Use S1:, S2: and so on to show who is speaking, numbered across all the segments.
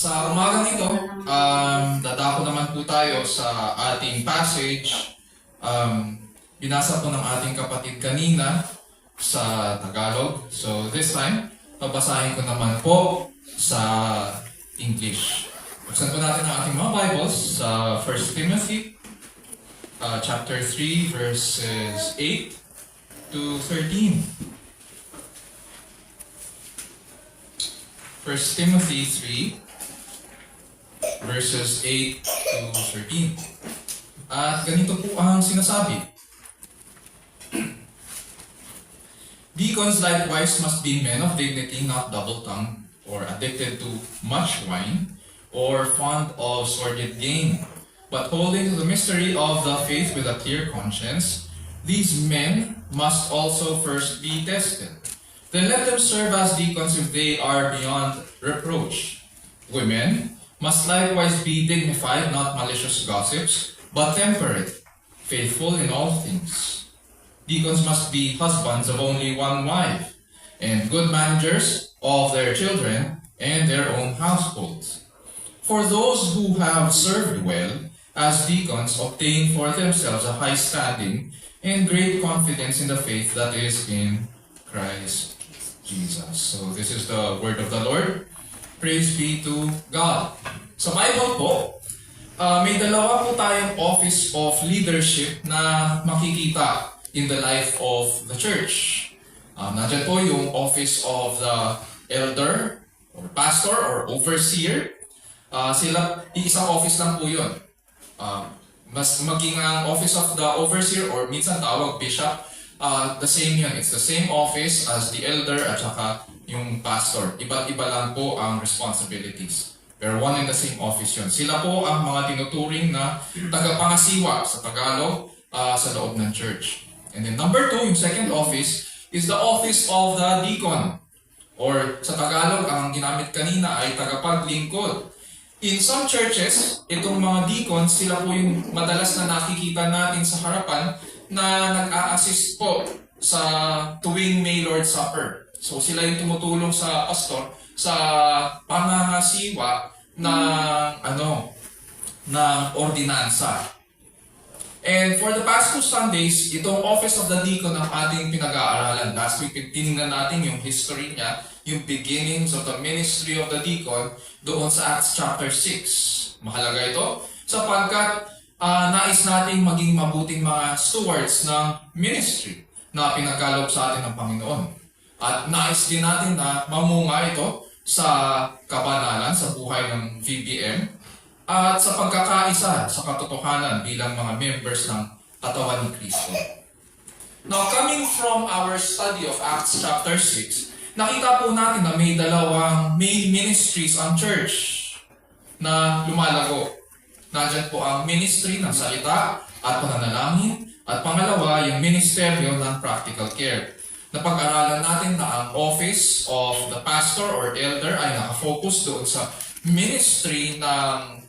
S1: Sa umagang ito, dadako naman po tayo sa ating passage. Binasa po ng ating kapatid kanina sa Tagalog. So this time, babasahin ko naman po sa English. Buksan po natin ang ating mga Bibles sa 1 Timothy chapter 3 verses 8 to 13. 1 Timothy 3 verses 8 to 13. At ganito po ang sinasabi. Deacons likewise must be men of dignity, not double-tongued, or addicted to much wine, or fond of sordid gain, but holding to the mystery of the faith with a clear conscience. These men must also first be tested. Then let them serve as deacons if they are beyond reproach. Women must likewise be dignified, not malicious gossips, but temperate, faithful in all things. Deacons must be husbands of only one wife, and good managers of their children and their own households. For those who have served well as deacons obtain for themselves a high standing and great confidence in the faith that is in Christ Jesus. So this is the word of the Lord. Praise be to God. Sa Bible po, may dalawa po tayong office of leadership na makikita in the life of the church. Nandiyan po yung office of the elder or pastor or overseer. Sila, isang office lang po yun. Mas maging ang office of the overseer or minsan tawag bishop, the same yun. It's the same office as the elder at saka yung pastor. Iba't iba lang po ang responsibilities. Pero one and the same office yun. Sila po ang mga tinuturing na tagapangasiwa sa Tagalog sa loob ng church. And then number 2, yung second office, is the office of the deacon. Or sa Tagalog, ang ginamit kanina ay tagapaglingkod. In some churches, itong mga deacons, sila po yung madalas na nakikita natin sa harapan na nag-a-assist po sa tuwing may Lord's Supper. So sila yung tumutulong sa pastor sa pangangasiwa ng ordinansa. And for the past 2 Sundays, itong office of the deacon ang ating pinag-aaralan. Last week, tinignan natin yung history niya, yung beginnings of the ministry of the deacon doon sa Acts chapter 6. Mahalaga ito sapagkat nais nating maging mabuting mga stewards ng ministry na pinagkaloob sa atin ng Panginoon. At nais din natin na mamunga ito sa kabanalan, sa buhay ng VBM, at sa pagkakaisa sa katotohanan bilang mga members ng katawan ni Kristo. Now, coming from our study of Acts chapter 6, nakita po natin na may dalawang main ministries ang church na lumalago. Nandiyan po ang ministry ng salita at pananalangin, at pangalawa, yung ministeryo ng practical care. Napag-aralan natin na ang office of the pastor or elder ay nakafocus doon sa ministry ng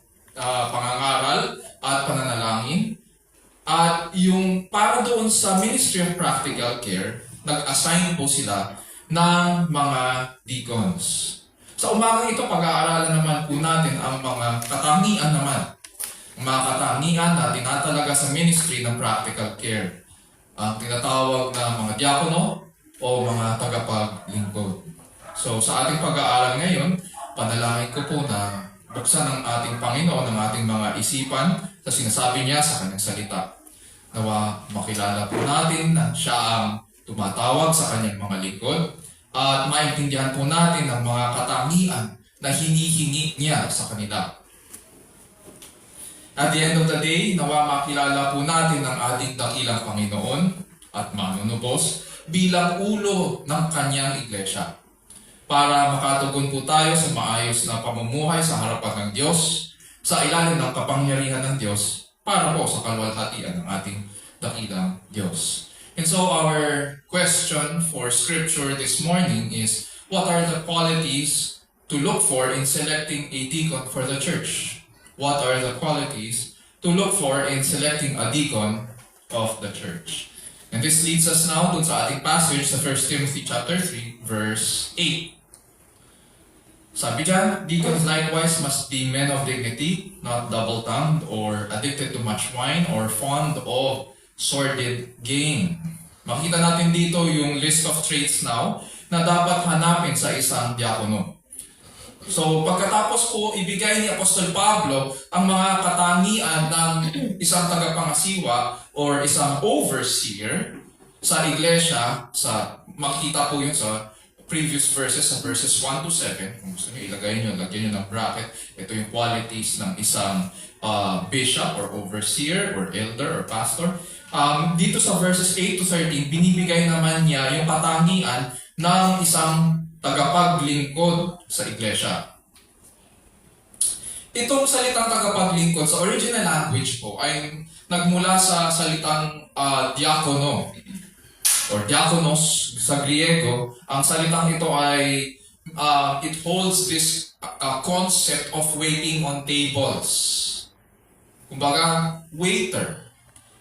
S1: pangangaral at pananalangin. At yung para doon sa Ministry of Practical Care, nag-assign po sila ng mga deacons. Sa umagang ito, pag-aaralan naman po natin ang mga katangian naman. Mga katangian na tinatalaga sa ministry ng practical care. Ang tinatawag na mga diakono o mga tagapaglingkod. So sa ating pag-aaral ngayon, panalangin ko po na buksan ng ating Panginoon ang ating mga isipan sa sinasabi niya sa kanyang salita. Nawa makilala po natin na siya ang tumatawag sa kanyang mga lingkod at maintindihan po natin ang mga katangian na hinihingi niya sa kanila. At the end of the day, nawa makilala po natin ang ating dakilang Panginoon at manunubos bilang ulo ng kanyang iglesia, para makatugon po tayo sa maayos na pamumuhay sa harapan ng Diyos, sa ilalim ng kapangyarihan ng Diyos, para po sa kalwalhatian ng ating dakilang Diyos. And so our question for Scripture this morning is, what are the qualities to look for in selecting a deacon for the church? What are the qualities to look for in selecting a deacon of the church? And this leads us now dun sa ating passage sa 1 Timothy chapter 3, verse 8. Sabi dyan, deacons likewise must be men of dignity, not double-tongued or addicted to much wine or fond of sordid gain. Makita natin dito yung list of traits now na dapat hanapin sa isang diakono. So, pagkatapos po ibigay ni Apostol Pablo ang mga katangian ng isang tagapangasiwa or isang overseer sa iglesia, makikita po yun sa previous verses, sa verses 1 to 7, kung gusto nyo ilagay nyo, lagyan nyo ng bracket, ito yung qualities ng isang bishop or overseer or elder or pastor. Dito sa verses 8 to 13, binibigay naman niya yung katangian ng isang tagapaglingkod sa iglesia. Itong salitang tagapaglingkod sa original language po ay nagmula sa salitang diakono or diakonos sa Griego. Ang salitang ito ay it holds this concept of waiting on tables. Kumbaga, waiter.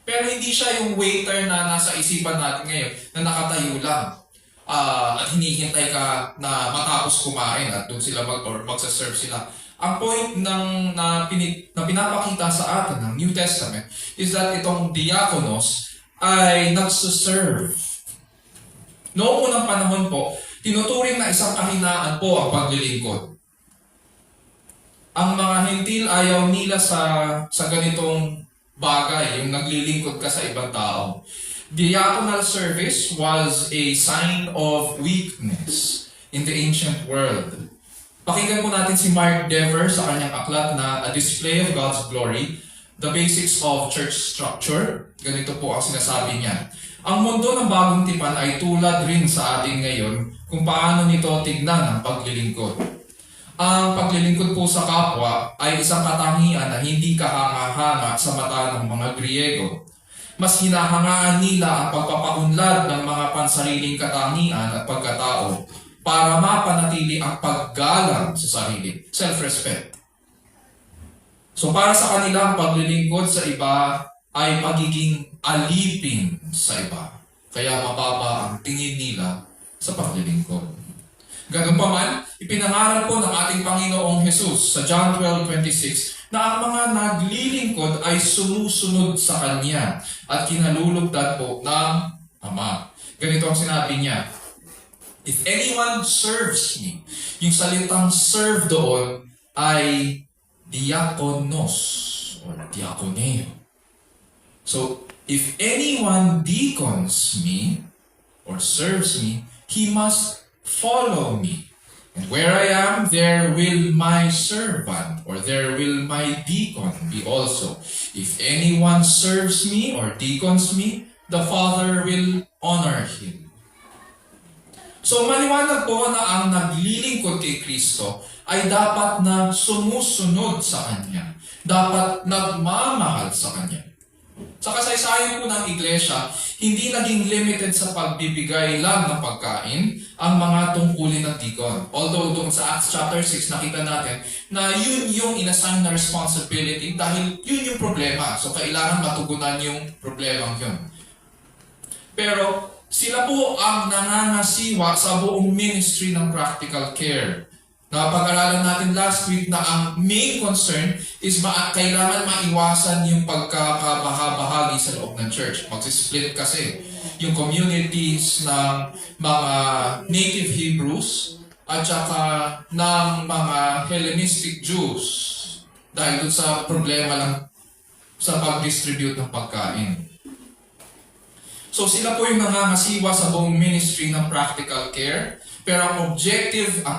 S1: Pero hindi siya yung waiter na nasa isipan natin ngayon na nakatayo lang at hinihintay ka na matapos kumain at doon sila magsaserve sila. Ang point na pinapakita sa atin ng New Testament is that itong diakonos ay nagsaserve. Noong unang panahon po, tinuturing na isang kahinaan po ang paglilingkod. Ang mga Hentil ayaw nila sa ganitong bagay, yung naglilingkod ka sa ibang tao. Diaconal service was a sign of weakness in the ancient world. Pakinggan po natin si Mark Dever sa kanyang aklat na A Display of God's Glory, The Basics of Church Structure. Ganito po ang sinasabi niya. Ang mundo ng bagong tipan ay tulad rin sa atin ngayon kung paano nito tignan ang paglilingkod. Ang paglilingkod po sa kapwa ay isang katangian na hindi kahanga-hanga sa mata ng mga Griego. Mas hinahangaan nila ang pagpapaunlad ng mga pansariling katangian at pagkatao para mapanatili ang paggalang sa sarili, self-respect. So para sa kanila, ang paglilingkod sa iba ay pagiging alipin sa iba. Kaya mababa ang tingin nila sa paglilingkod. Ganun pa man, ipinangaral po ng ating Panginoong Jesus sa John 12:26 na ang mga naglilingkod ay sumusunod sa Kanya at kinalulugdan po ng Ama. Ganito ang sinabi niya, if anyone serves me, yung salitang serve doon ay diakonos or diakoneo. So, if anyone deacons me or serves me, he must follow me. And where I am, there will my servant or there will my deacon be also. If anyone serves me or deacons me, the Father will honor him. So maliwanag po na ang naglilingkod kay Kristo ay dapat na sumusunod sa Kanya. Dapat nagmamahal sa Kanya. Sa kasaysayan po ng iglesia, hindi naging limited sa pagbibigay lang ng pagkain ang mga tungkulin ng deacon. Although doon sa Acts chapter 6, nakita natin na yun yung inassign na responsibility dahil yun yung problema. So kailangan matugunan yung problema yun. Pero sila po ang nangangasiwa sa buong ministry ng practical care. Napag-aralan natin last week na ang main concern is kailangan maiwasan yung pagkakabaha-bahagi sa loob ng church. Magsisplit kasi yung communities ng mga native Hebrews at saka ng mga Hellenistic Jews dahil dun sa problema lang sa pag-distribute ng pagkain. So sila po yung nangangasiwa sa buong ministry ng practical care. Pero ang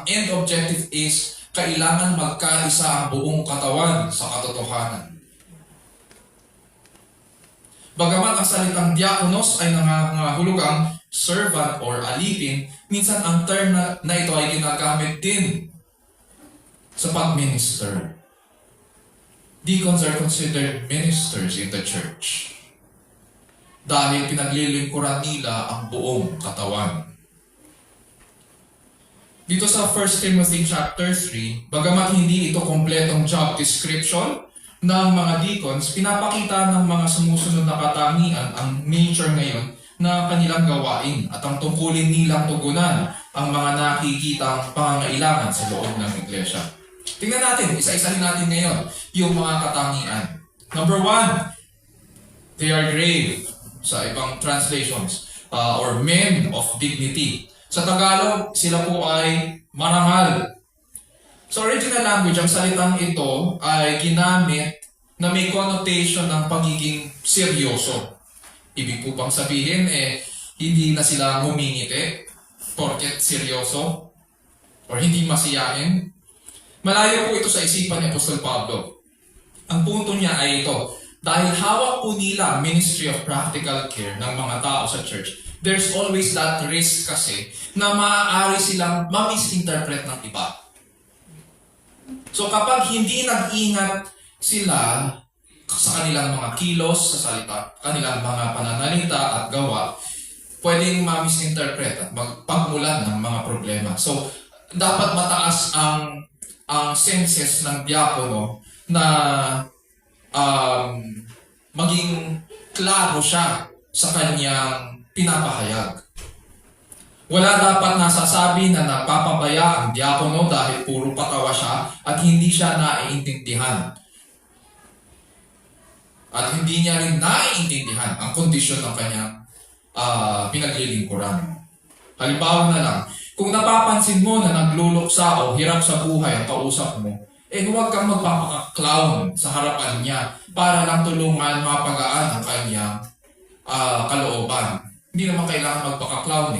S1: end objective is kailangan magkaisa ang buong katawan sa katotohanan. Bagaman ang salitang diakonos ay nangangahulugang servant or alipin, minsan ang term na ito ay ginagamit din sa pag-minister. Deacons are considered ministers in the church dahil pinaglilingkuran nila ang buong katawan. Dito sa 1 Timothy chapter 3, bagamat hindi ito kompletong job description ng mga deacons, pinapakita ng mga sumusunod na katangian ang nature ngayon na kanilang gawain at ang tungkulin nilang tugunan ang mga nakikitang pangangailangan sa loob ng iglesia. Tingnan natin, isa-isahin natin ngayon yung mga katangian. Number 1, they are grave sa ibang translations, or men of dignity. Sa Tagalog, sila po ay marangal. Sa original language, ang salitang ito ay ginamit na may connotation ng pagiging seryoso. Ibig po bang sabihin, hindi na sila ngumingiti porket seryoso or hindi masiyain? Malayo po ito sa isipan ni Apostol Pablo. Ang punto niya ay ito, dahil hawak po nila ministry of practical care ng mga tao sa church, there's always that risk kasi na maaari silang ma-misinterpret ng iba. So kapag hindi nag-ingat sila sa kanilang mga kilos, sa salita, kanilang mga pananalita at gawa, pwedeng ma-misinterpret at magpagmulan ng mga problema. So, dapat mataas ang senses ng diakono na maging klaro siya sa kanyang pinapahayag. Wala dapat nasasabi na napapabaya ang diakono dahil puro patawa siya at hindi siya naiintindihan. At hindi niya rin naiintindihan ang kondisyon ng kanyang pinaglilingkuran. Halimbawa na lang, kung napapansin mo na nagluluksa o hirap sa buhay ang kausap mo, huwag kang magpapaka-clown sa harapan niya para lang tulungan mapagaan ang kanyang kalooban. Hindi naman kailangan magpaka-clown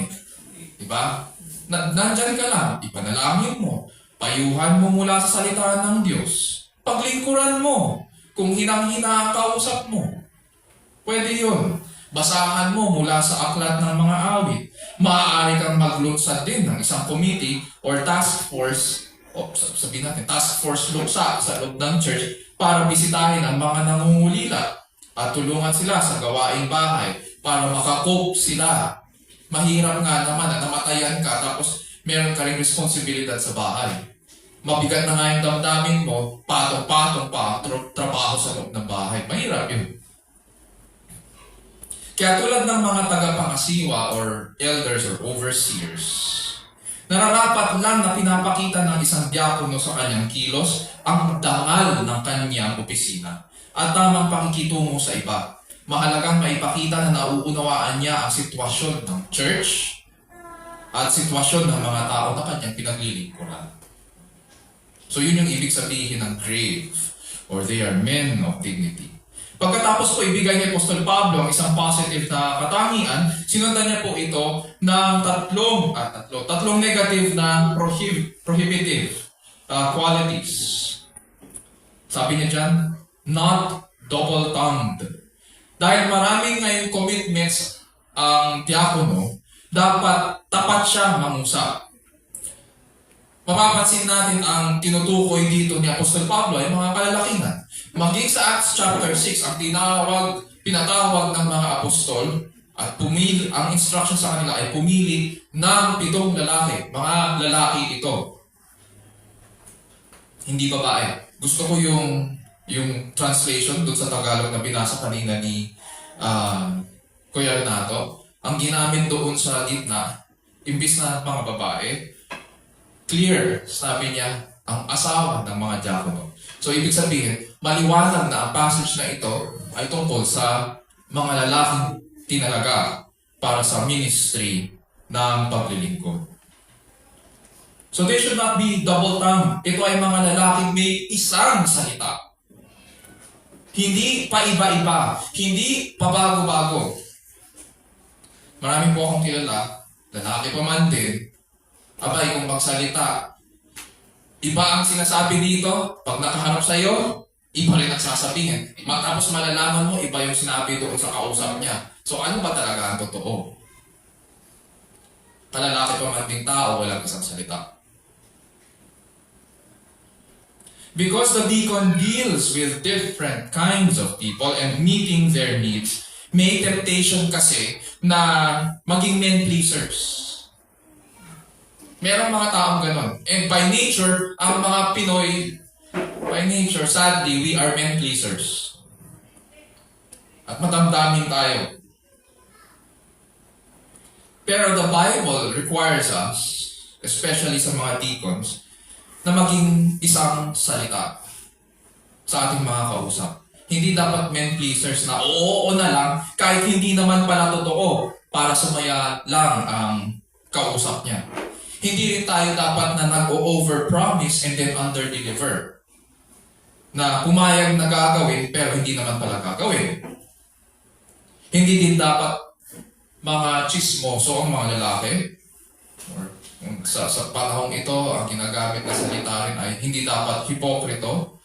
S1: Diba? Nandyan ka lang, ipanalangin mo, payuhan mo mula sa salita ng Diyos, paglingkuran mo, kung hinang-hina ang kausap mo. Pwede yun. Basahan mo mula sa aklat ng mga awit. Maaari kang maglunsad din ng isang committee or task force, sabihin natin, task force luksa sa loob ng church para bisitahin ang mga nangungulila at tulungan sila sa gawaing bahay para makakope sila. Mahirap nga naman na namatayan ka tapos meron ka rin responsibilidad sa bahay. Mabigat na nga yung damdamin mo, patong-patong pa trabaho sa loob ng bahay. Mahirap yun. Kaya tulad ng mga tagapangasiwa or elders or overseers, nararapat lang na pinapakita ng isang diakono sa kanyang kilos ang dangal ng kanyang opisina at tamang pakikitungo sa iba. Mahalagang maipakita na nauunawaan niya ang sitwasyon ng church at sitwasyon ng mga tao na kanyang pinaglilingkuran. So yun yung ibig sabihin ng grave, or they are men of dignity. Pagkatapos po ibigay ni Apostol Pablo ang isang positive na katangian, sinundan niya po ito ng tatlong negative na prohibitive qualities. Sabi niya dyan, not double-tongued. Dahil maraming ngayong commitments ang diakono, dapat tapat siya mangusap. Mapapansin natin ang tinutukoy dito ni Apostol Pablo ay mga kalalakihan. Maging sa Acts chapter 6, ang pinatawag ng mga apostol at ang instruction sa kanila ay pumili ng 7 lalaki. Mga lalaki ito. Hindi babae. Gusto ko yung translation doon sa Tagalog na binasa kanina ni Kuya Renato. Ang ginamit doon sa gitna, imbis na mga babae, clear, sabi niya, ang asawa ng mga diakono. So, ibig sabihin, maliwanag na ang passage na ito ay tungkol sa mga lalaking tinalaga para sa ministry ng paglilingkod. So, they should not be double-tongued. Ito ay mga lalaking may isang salita. Hindi pa iba-iba. Hindi pabago-bago. Marami po akong kilala, lalaki pa man din, abay kung magsalita, iba ang sinasabi dito, pag nakaharap sa'yo, iba rin ang sasabihin. Matapos malalaman mo, iba yung sinabi doon sa kausap niya. So ano ba talaga ang totoo? Kalalaki pa man ding tao, walang isang salita. Because the deacon deals with different kinds of people and meeting their needs, may temptation kasi na maging men-pleasers. Merong mga taong ganon. And by nature, ang mga Pinoy, by nature, sadly, we are men-pleasers. At madamdamin tayo. Pero the Bible requires us, especially sa mga deacons, na maging isang salita sa ating mga kausap. Hindi dapat men pleasers na oo na lang kahit hindi naman pala totoo para sumaya lang ang kausap niya. Hindi rin tayo dapat na nag-over-promise and then under-deliver. Na pumayag na gagawin pero hindi naman pala gagawin. Hindi din dapat mga chismoso ang mga lalaki. Or sa panahong ito, ang ginagamit na salita rin ay hindi dapat hipokrito.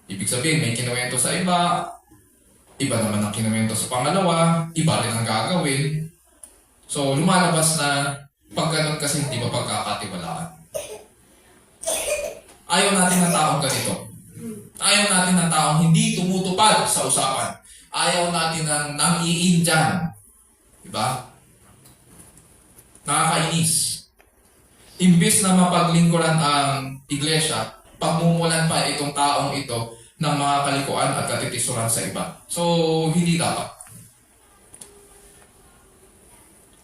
S1: Ibig sabihin, may kinuwento sa iba naman ang kinuwento sa pangalawa, iba rin ang gagawin. So, lumalabas na pag ganun kasi hindi ba pagkakatiwalaan. Ayaw natin ng taong ganito. Ayaw natin ng taong hindi tumutupad sa usapan. Ayaw natin ng nang-iindyan. Diba? Nakakainis. Imbis na mapaglingkuran ang iglesia, pagmumulan pa itong taong ito ng mga kalikuan at katitisuran sa iba. So, hindi dapat.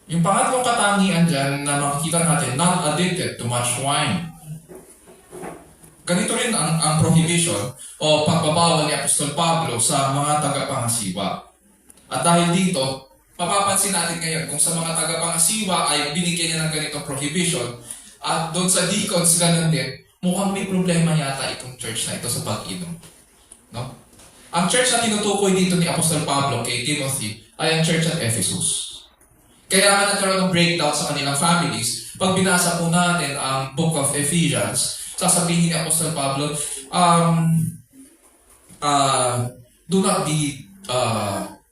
S1: Yung pangatlong katangian dyan na makikita natin, not addicted to much wine. Ganito rin ang prohibition o pagbabawal ni Apostol Pablo sa mga tagapangasiwa. At dahil dito, mapapansin natin ngayon kung sa mga tagapangasiwa ay binigyan niya ng ganitong prohibition at doon sa deacons ganun din, mukhang may problema yata itong church na ito sa pag-inom. No? Ang church na tinutukoy dito ni Apostol Pablo kay Timothy ay ang church at Ephesus. Kaya nga nagkaroon ng breakdown sa kanilang families. Pag binasa po natin ang Book of Ephesians, sasabihin ni Apostol Pablo, do not be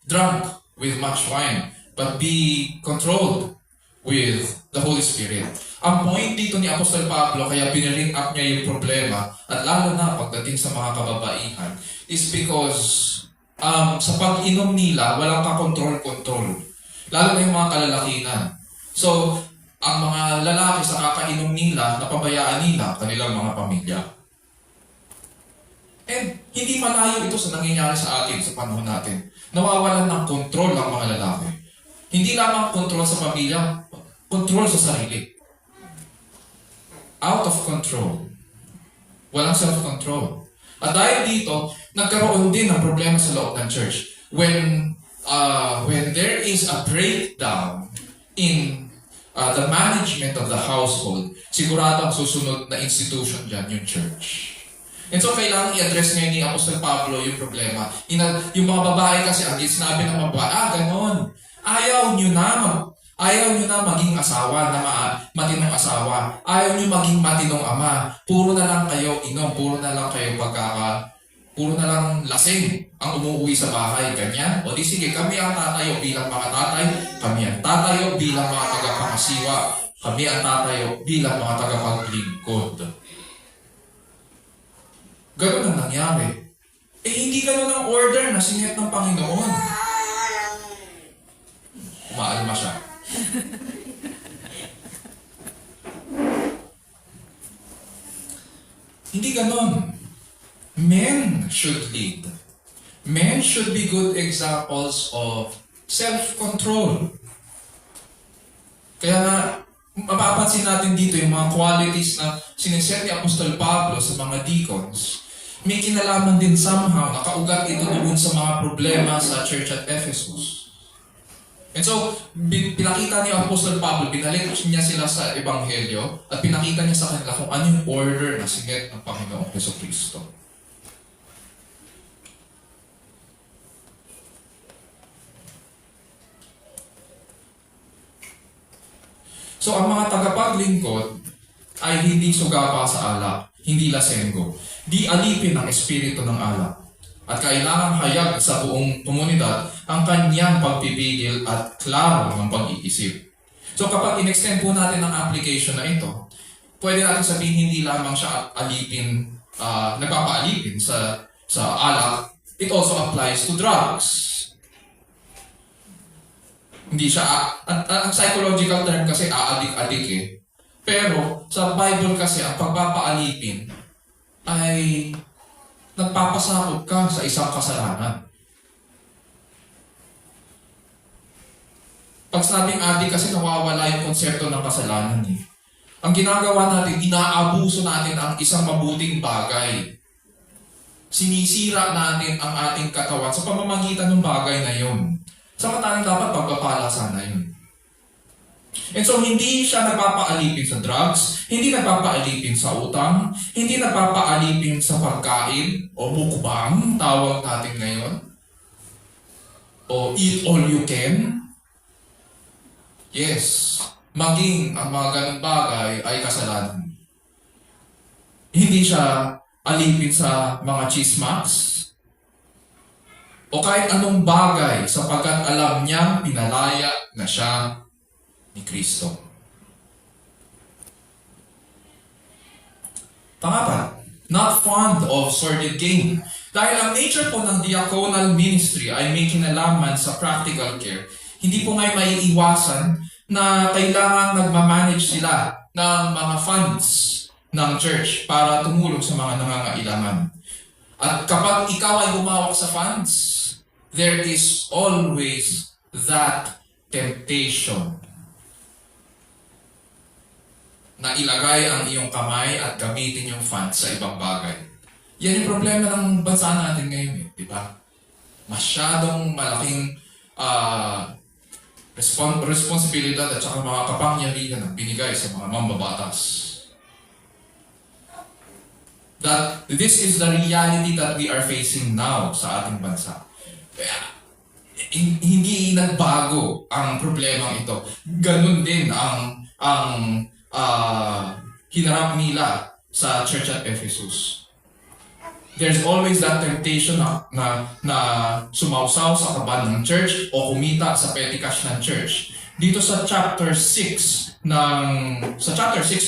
S1: drunk with much wine, but be controlled with the Holy Spirit. Ang point dito ni Apostol Pablo, kaya piniring up niya yung problema, at lalo na pagdating sa mga kababaihan, is because sa pag-inom nila, walang kakontrol-kontrol. Lalo na yung mga kalalakinan. So, ang mga lalaki sa kakainom nila, napabayaan nila kanilang mga pamilya. And hindi malayo ito sa nangyayari sa atin sa panahon natin. Nawawalan ng kontrol ang mga lalaki. Hindi lamang kontrol sa pamilya, kontrol sa sarili. Out of control. Walang self-control. At dahil dito, nagkaroon din ng problema sa loob ng church. When there is a breakdown in the management of the household, sigurado ang susunod na institution dyan, yung church. And so, kailangan i-address ngayon ni Apostol Pablo yung problema. Yung mga babae kasi, ang sinabi ng mga babae, ganon. Ayaw nyo na maging asawa na matinong asawa. Ayaw nyo maging matinong ama. Puro na lang kayo inom, puro na lang lasing ang umuwi sa bahay. Ganyan. O di sige, kami ang tatayo bilang mga tatay. Kami ang tatayo bilang mga tagapangasiwa. Kami ang tatayo bilang mga tagapaglingkod. Ganun ang nangyari. Hindi ganun ang order na sinet ng Panginoon. Umaalma siya. Hindi ganun. Men should lead. Men should be good examples of self-control. Kaya nga, mapapansin natin dito yung mga qualities na siniset ni Apostol Pablo sa mga deacons. May kinalaman din somehow, nakaugat ito doon sa mga problema sa church at Ephesus. And so, pinakita ni Apostol Pablo, binalik niya sila sa Ebanghelyo at pinakita niya sa kanila kung ano yung order na sinet ng Panginoong Jesucristo. So, ang mga tagapaglingkod ay hindi sugapa sa alak, hindi lasenggo. Di alipin ang espiritu ng alak. At kailangang hayag sa buong komunidad ang kanyang pagpipigil at klaro ng pag-iisip. So, kapag in-extend po natin ang application na ito, pwede natin sabihin hindi lamang siya nagpapaalipin sa alak, it also applies to drugs. Hindi siya, ang psychological term kasi aadik-adik eh. Pero sa Bible kasi ang pagpapaalipin ay nagpapasakot ka sa isang kasalanan. Pag sinabing adik kasi nawawala yung konsepto ng kasalanan eh. Ang ginagawa natin, inaabuso natin ang isang mabuting bagay. Sinisira natin ang ating katawan sa pamamagitan ng bagay na yun. Samantalang dapat pagpapala sana yun. And so, hindi siya nagpapaalipin sa drugs, hindi nagpapaalipin sa utang, hindi nagpapaalipin sa pagkain, o mukbang, tawag natin ngayon, o eat all you can. Yes, maging ang mga ganung bagay ay kasalanan. Hindi siya alipin sa mga chismaks, o kahit anong bagay sapagkat alam niyang pinalaya na siya ni Kristo. Pangapat, not fond of sordid gain. Dahil ang nature po ng diaconal ministry ay may kinalaman sa practical care, hindi po ngayon maiiwasan na kailangang nagmamanage sila ng mga funds ng church para tumulong sa mga nangangailangan. At kapag ikaw ay humawak sa funds, there is always that temptation na ilagay ang iyong kamay at gamitin yung funds sa ibang bagay. Yan yung problema ng bansa natin ngayon, di ba? Masyadong malaking responsibilidad at saka mga kapangyarihan ang binigay sa mga mambabatas. That this is the reality that we are facing now sa ating bansa. Kaya, hindi nagbago ang problemang ito. Ganun din ang hinarap nila sa church at Ephesus. There's always that temptation na sumausaw sa kaban ng church o kumita sa petty cash ng church. Dito sa chapter 6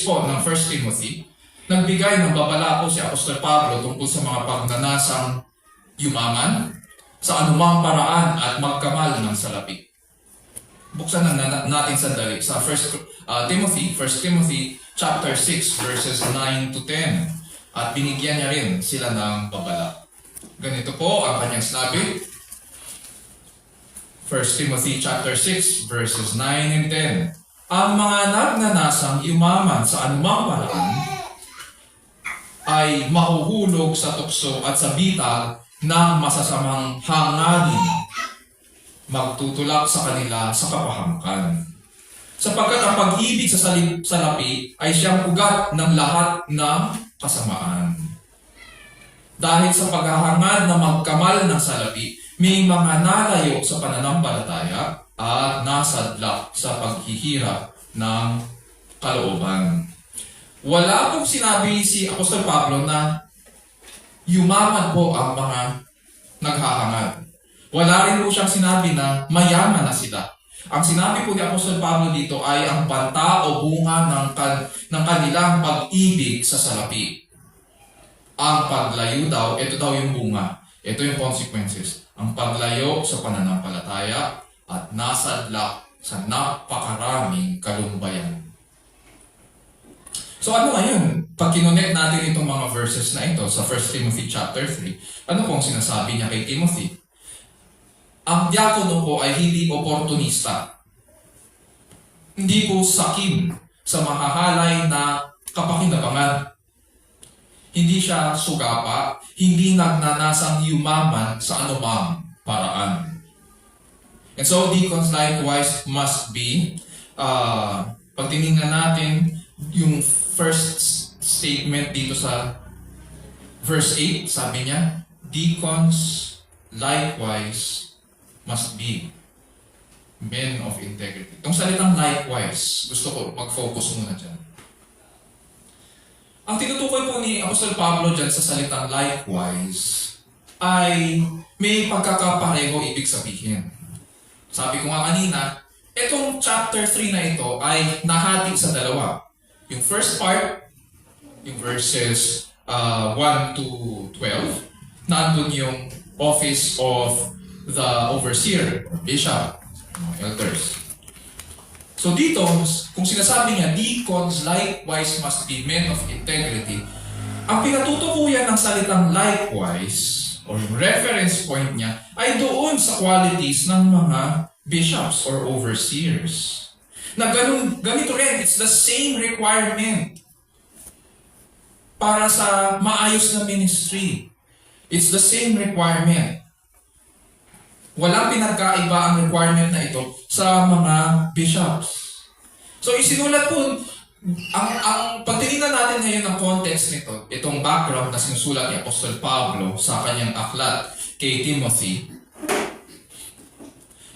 S1: po ng 1 Timothy, nagbigay ng babala po si Apostol Pablo tungkol sa mga pagnanasang yumaman sa anumang paraan at magkamal ng salapi. Buksan na natin sandali sa 1 Timothy chapter 6 verses 9 to 10. At binigyan niya rin sila ng babala. Ganito po ang kanyang sinabi. 1 Timothy chapter 6 verses 9 and 10. Ang mga nagnanasang yumaman sa anumang paraan ay mahuhulog sa tukso at sa bitag ng masasamang hangarin, magtutulak sa kanila sa kapahamakan. Sapagkat ang pag-ibig sa salapi ay siyang ugat ng lahat ng kasamaan. Dahil sa paghahangad na magkamal ng salapi, may mga nalayo sa pananampalataya at nasadlak sa paghihirap ng kalooban. Wala pong sinabi si Apostol Pablo na yumaman po ang mga naghahangad. Wala rin po siyang sinabi na mayaman na sila. Ang sinabi po ni Apostol Pablo dito ay ang banta o bunga ng kanilang pag-ibig sa salapi. Ang paglayo daw, ito daw yung bunga. Ito yung consequences. Ang paglayo sa pananampalataya at nasadlak sa napakaraming kalumbayan. So ano ngayon? Pag kinonect natin itong mga verses na ito sa 1 Timothy chapter 3, ano pong sinasabi niya kay Timothy? Ang diakono po ay hindi oportunista. Hindi po sakim sa mahahalay na kapakinabangan. Hindi siya sugapa, hindi nagnanasang yumaman sa anumang paraan. And so, deacons likewise must be, pag tinignan natin yung first statement dito sa verse 8, sabi niya, deacons likewise must be men of integrity. Itong salitang likewise, gusto ko mag-focus muna dyan. Ang tinutukoy po ni Apostol Pablo dyan sa salitang likewise ay may pagkakapareho ibig sabihin. Sabi ko nga kanina, itong chapter 3 na ito ay nahati sa dalawa. Yung first part, yung verses 1 to 12, nandun yung office of the overseer, or bishop, elders. So dito, kung sinasabi niya, deacons likewise must be men of integrity, ang pinatutukuyan ng salitang likewise, or yung reference point niya, ay doon sa qualities ng mga bishops or overseers. Na ganito rin, it's the same requirement para sa maayos na ministry. It's the same requirement. Walang pinagkaiba ang requirement na ito sa mga bishops. So isinulat po, ang pagtingnan natin ngayon ng context nito, itong background na sinusulat ni Apostol Pablo sa kanyang aklat kay Timothy.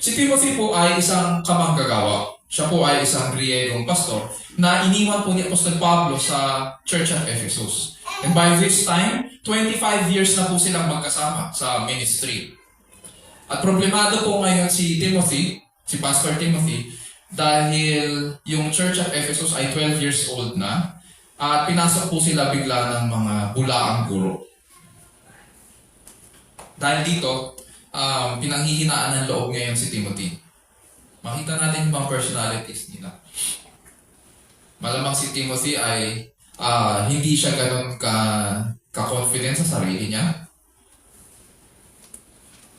S1: Si Timothy po ay isang kamanggagawa. Siya po ay isang Griegong pastor na iniwan po ni Apostol Pablo sa Church of Ephesus. And by this time, 25 years na po silang magkasama sa ministry. At problemado po ngayon si Timothy, si Pastor Timothy, dahil yung Church of Ephesus ay 12 years old na at pinasok po sila bigla ng mga bulaang guro. Dahil dito, pinanghihinaan ng loob ngayon si Timothy. Makita natin yung mga personalities nila. Malamang si Timothy ay hindi siya ganun ka-confident sa sarili niya.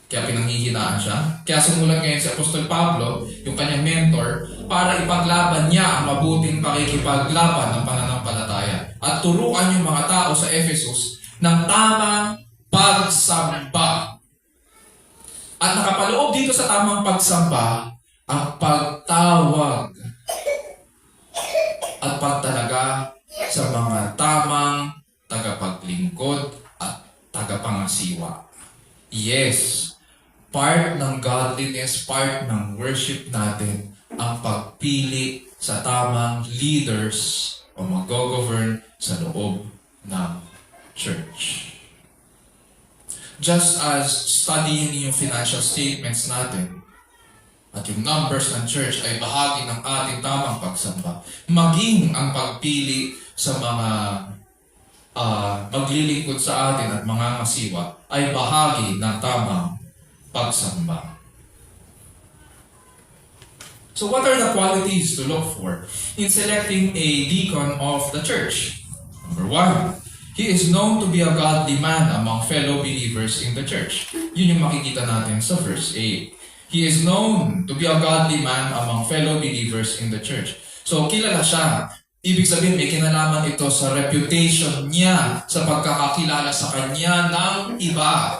S1: Kaya pinanghihinaan siya. Kaya sumulat ngayon si Apostol Pablo, yung kanyang mentor, para ipaglaban niya ang mabuting pakikipaglaban ng pananampalataya at turuan yung mga tao sa Ephesus ng tamang pagsamba. At nakapaloob dito sa tamang pagsamba ang pagtawag at pagtalaga sa mga tamang tagapaglingkod at tagapangasiwa. Yes, part ng godliness, part ng worship natin ang pagpili sa tamang leaders o mag-govern sa loob ng church. Just as studying yung financial statements natin at yung numbers ng church ay bahagi ng ating tamang pagsamba, maging ang pagpili sa mga maglilingkod sa atin at mga masiwa ay bahagi ng tamang pagsamba. So what are the qualities to look for in selecting a deacon of the church? Number 1, he is known to be a godly man among fellow believers in the church. Yun yung makikita natin sa verse 8. He is known to be a godly man among fellow believers in the church. So kilala siya. Ibig sabihin, may kinalaman ito sa reputation niya, sa pagkakakilala sa kanya ng iba.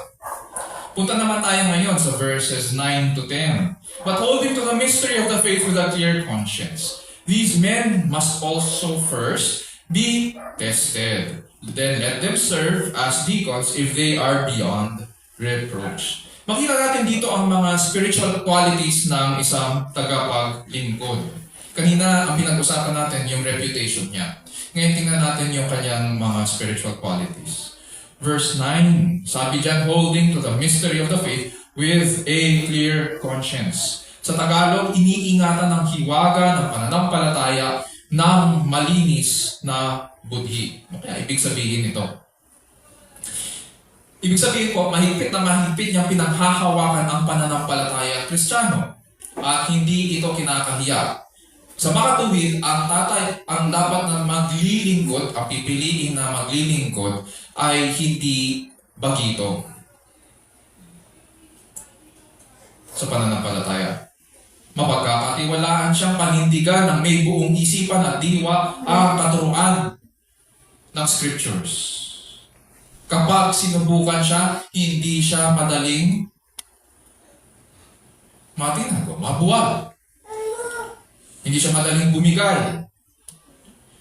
S1: Punta naman tayo ngayon sa verses 9 to 10. But holding to the mystery of the faith with a clear conscience, these men must also first be tested. Then let them serve as deacons if they are beyond reproach. Makita natin dito ang mga spiritual qualities ng isang tagapaglingkod. Kanina, ang pinag-usapan natin yung reputation niya. Ngayon, tingnan natin yung kanyang mga spiritual qualities. Verse 9, sabi dyan, holding to the mystery of the faith with a clear conscience. Sa Tagalog, iniingatan ng hiwaga, ng pananampalataya, ng malinis na budhi. Okay, ibig sabihin ito. Ibig sabihin po, mahigpit na mahigpit niyang pinaghahawakan ang pananampalataya at Kristiyano. At hindi ito kinakahiya. Sa makatuwid, ang dapat na maglilingkod, ang pipiliin na maglilingkod, ay hindi bagito sa pananampalataya. Mapagkakatiwalaan siyang panindigan ng may buong isipan at diwa ang katuruan ng scriptures. Kapag sinubukan siya, hindi siya madaling matinago, mabuwal. Hindi siya madaling bumigay.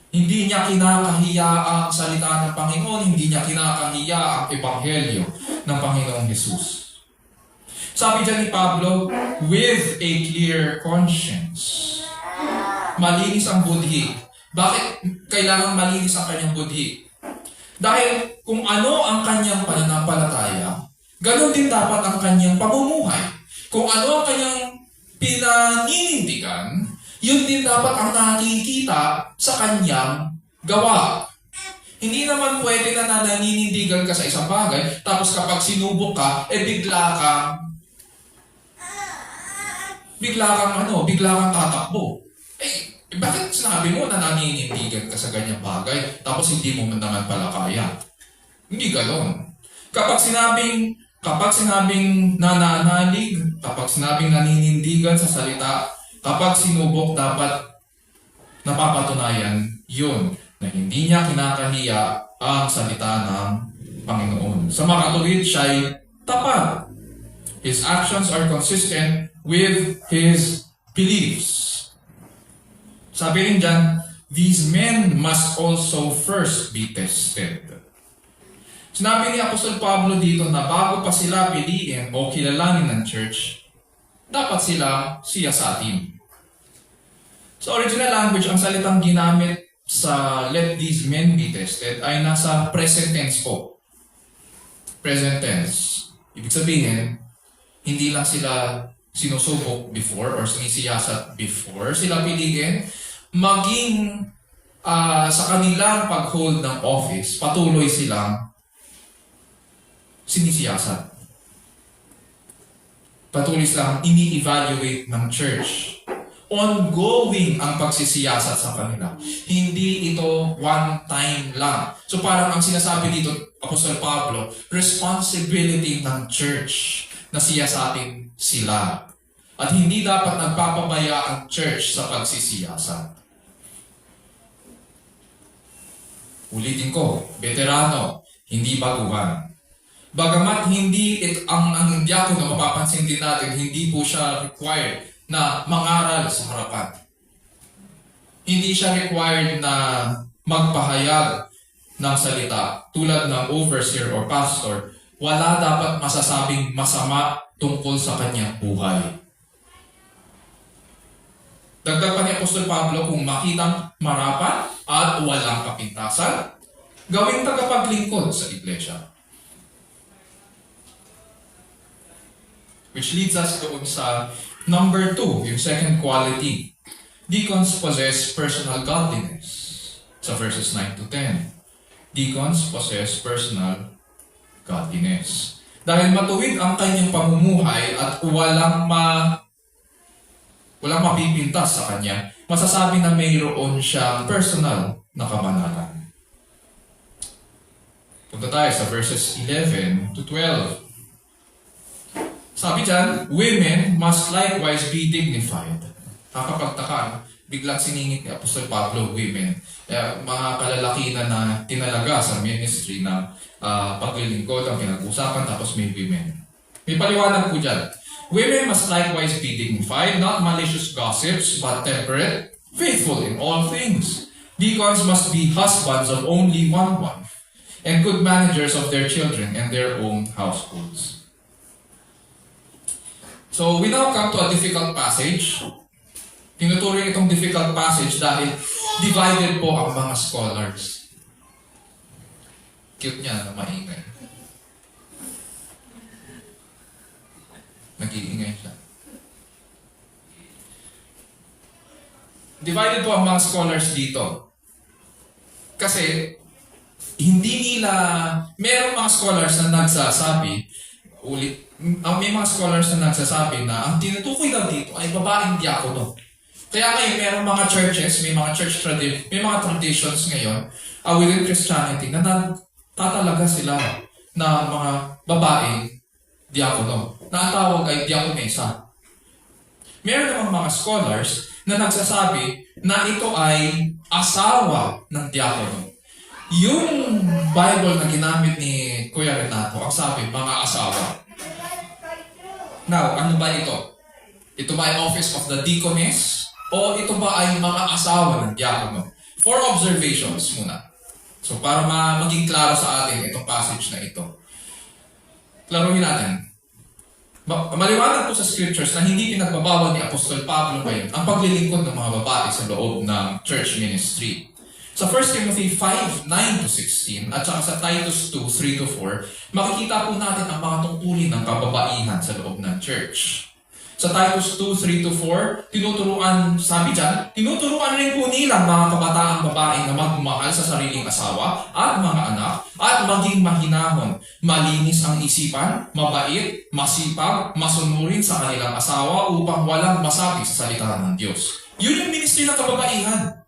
S1: Hindi niya kinakahiya ang salita ng Panginoon, hindi niya kinakahiya ang ebanghelyo ng Panginoong Jesus. Sabi dyan ni Pablo, with a clear conscience. Malinis ang budhi. Bakit kailangan malinis ang kanyang budhi? Dahil kung ano ang kanyang pananampalataya, ganun din dapat ang kanyang pamumuhay. Kung ano ang kanyang pinaninindigan, yun din dapat ang nakikita sa kanyang gawa. Hindi naman pwede na naninindigan ka sa isang bagay, tapos kapag sinubok ka, bigla kang tatakbo. Bakit sinabi mo na naninindigan ka sa ganyang bagay, tapos hindi mo naman pala kaya? Hindi ganon. Kapag sinabing Kapag sinabing nananalig, kapag sinabing naninindigan sa salita, kapag sinubok, dapat napapatunayan yun na hindi niya kinakahiya ang salita ng Panginoon. Sa makatuwid, siya'y tapat. His actions are consistent with his beliefs. Sabi rin dyan, these men must also first be tested. Sinabi ni Apostol Pablo dito na bago pa sila piliin o kilalanin ng church, dapat sila siyasatin. Sa original language, ang salitang ginamit sa let these men be tested ay nasa present tense po. Present tense. Ibig sabihin, hindi lang sila sinusubok before or sinisiyasat before sila piliin, maging sa kanilang pag-hold ng office, patuloy silang sinisiyasat. Patuloy silang ini-evaluate ng church. Ongoing ang pagsisiyasat sa kanila. Hindi ito one time lang. So parang ang sinasabi dito, Apostol Pablo, responsibility ng church na siyasatin sila. At hindi dapat nagpapabaya ang church sa pagsisiyasat. Ulitin ko, veterano, hindi baguhan. Bagamat hindi ang diakono, mapapansin din natin, hindi po siya required na mangaral sa harapan. Hindi siya required na magpahayag ng salita tulad ng overseer or pastor. Wala dapat masasabing masama tungkol sa kanyang buhay. Dagdag pa ni Apostol Pablo, kung makitang marapat at walang kapintasan, gawing tagapaglingkod sa iglesia. Which leads us doon sa number 2, yung second quality. Deacons possess personal godliness. Sa verses 9 to 10. Deacons possess personal godliness. Dahil matuwid ang kanyang pamumuhay at walang mapipintas sa kanya, masasabi na mayroon siyang personal na kabanalan. Punta tayo sa verses 11 to 12. Sabi dyan, women must likewise be dignified. Nakakapagtaka, biglang siningit ni Apostol Pablo, women. Mga kalalakihan na tinalaga sa ministry ng paglilingkod ang pinag-usapan, tapos may women. May paliwanag po dyan. Women must likewise be dignified, not malicious gossips, but temperate, faithful in all things. Deacons must be husbands of only one wife, and good managers of their children and their own households. So, we now come to a difficult passage. Tinuturing itong difficult passage dahil divided po ang mga scholars. Cute niya na maingay. Nag-iingay siya. Divided po ang mga scholars dito. Kasi, hindi nila, merong mga scholars na nagsasabi, may mga scholars na nagsasabi na ang tinutukoy daw dito ay babaeng diakono. Kaya ngayon, merong mga churches, may mga traditions ngayon within Christianity na tatalaga sila na mga babaeng diakono. Na ang tawag ay diakonesa. Meron namang mga scholars na nagsasabi na ito ay asawa ng diakono. Yung Bible na ginamit ni Kuya Renato, ang sabi, mga asawa. Now, ano ba ito? Ito ba ay office of the deaconess? O ito ba ay mga asawa ng diakono? 4 observations muna. So, para maging klaro sa atin itong passage na ito. Klaruhin natin. Maliwanag po sa scriptures na hindi pinagbabawal ni Apostol Pablo ngayon ang paglilingkod ng mga babae sa loob ng church ministry. Sa 1 Timothy 5:9 to 16 at saka sa Titus 2:3 to 4, makikita po natin ang mga tungkulin ng kababaihan sa loob ng church. Sa Titus 2:3 to 4, tinuturuan rin po nila mga kabataang babae na magmahal sa sariling asawa at mga anak at maging mahinahon, malinis ang isipan, mabait, masipag, masunurin sa kanilang asawa upang walang masabi sa salita ng Diyos. Yun yung ministry ng kababaihan.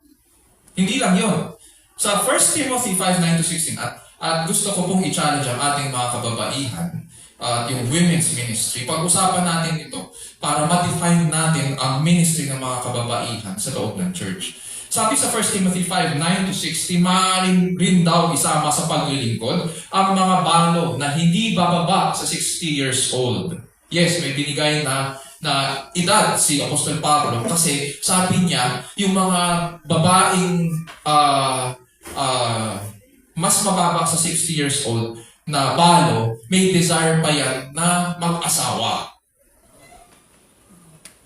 S1: Hindi lang yun. Sa 1 Timothy 5:9 to 16, at gusto ko pong i-challenge ang ating mga kababaihan, at yung women's ministry. Pag-usapan natin ito para ma-define natin ang ministry ng mga kababaihan sa loob ng church. Sabi sa 1 Timothy 5:9-16, maaaring rin daw isama sa paglilingkod ang mga balo na hindi bababa sa 60 years old. Yes, may binigay na edad si Apostol Pablo kasi sabi niya, yung mga babaeng mas mababa sa 60 years old na balo, may desire pa yan na mag-asawa.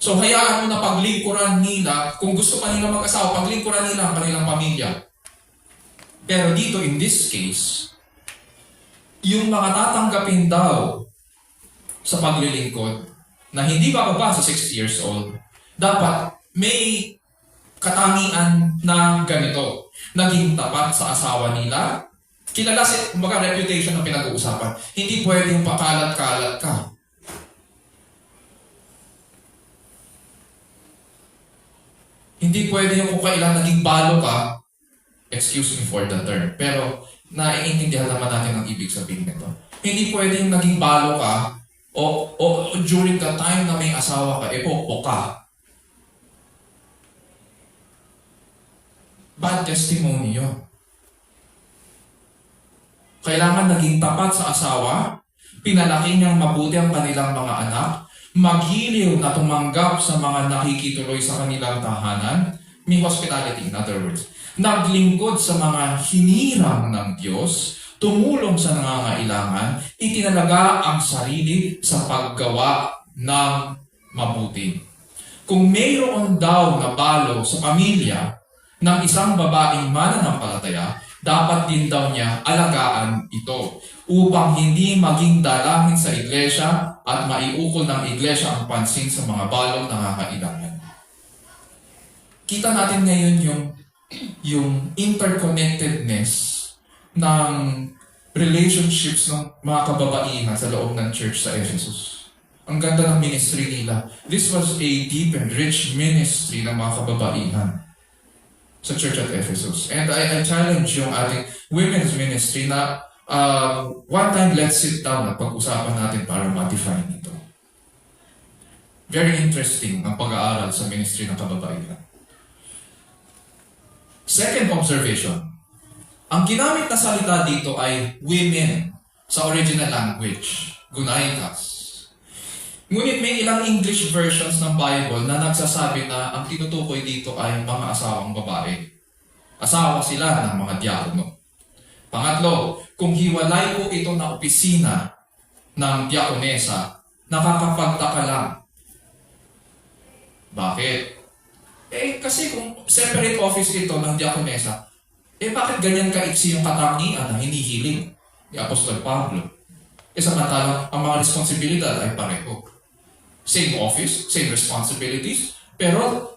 S1: So, hayaan mo na paglingkuran nila, kung gusto pa nila mag-asawa, paglingkuran nila ang kanilang pamilya. Pero dito, in this case, yung mga tatanggapin daw sa paglilingkod na hindi bababa sa 60 years old, dapat may katangian na ganito. Naging tapat sa asawa nila. Kilala kumbaga reputation na pinag-uusapan. Hindi pwedeng pakalat-kalat ka. Hindi pwede yung kung kailan naging balo ka, excuse me for the term, pero naiintindihan naman natin ang ibig sabihin nito. Hindi pwede yung naging balo ka o during the time na may asawa ka, pokpok ka. Bad testimony yun. Kailangan naging tapat sa asawa, pinalaki niyang mabuti ang kanilang mga anak, magiliw na tumanggap sa mga nakikituloy sa kanilang tahanan, may hospitality in other words. Naglingkod sa mga hinirang ng Diyos, tumulong sa nangangailangan, itinalaga ang sarili sa paggawa ng mabuti. Kung mayroon daw na balo sa pamilya ng isang babaeng mananampalataya, dapat din daw niya alagaan ito upang hindi maging dalangin sa iglesia at maiukol ng iglesia ang pansin sa mga balong nangangailangan. Kita natin ngayon yung interconnectedness ng relationships ng mga kababaihan sa loob ng church sa Ephesus. Ang ganda ng ministry nila. This was a deep and rich ministry ng mga kababaihan sa church at Ephesus. And I challenge yung ating women's ministry na one time let's sit down at pag-usapan natin para ma-define ito. Very interesting ang pag-aaral sa ministry ng kababaihan. Second observation. Ang ginamit na salita dito ay women sa original language, gunaikas. Ngunit may ilang English versions ng Bible na nagsasabi na ang tinutukoy dito ay mga asawang babae. Asawa sila ng mga diakono. Pangatlo, kung hiwalay po ito na opisina ng diakonesa, nakakapagtaka lang. Bakit? Kasi kung separate office ito ng diakonesa, bakit ganyan kaiksi yung katangian na hinihiling ni Apostol Pablo? Samantalang ang mga responsibilidad ay pareho. Same office, same responsibilities, pero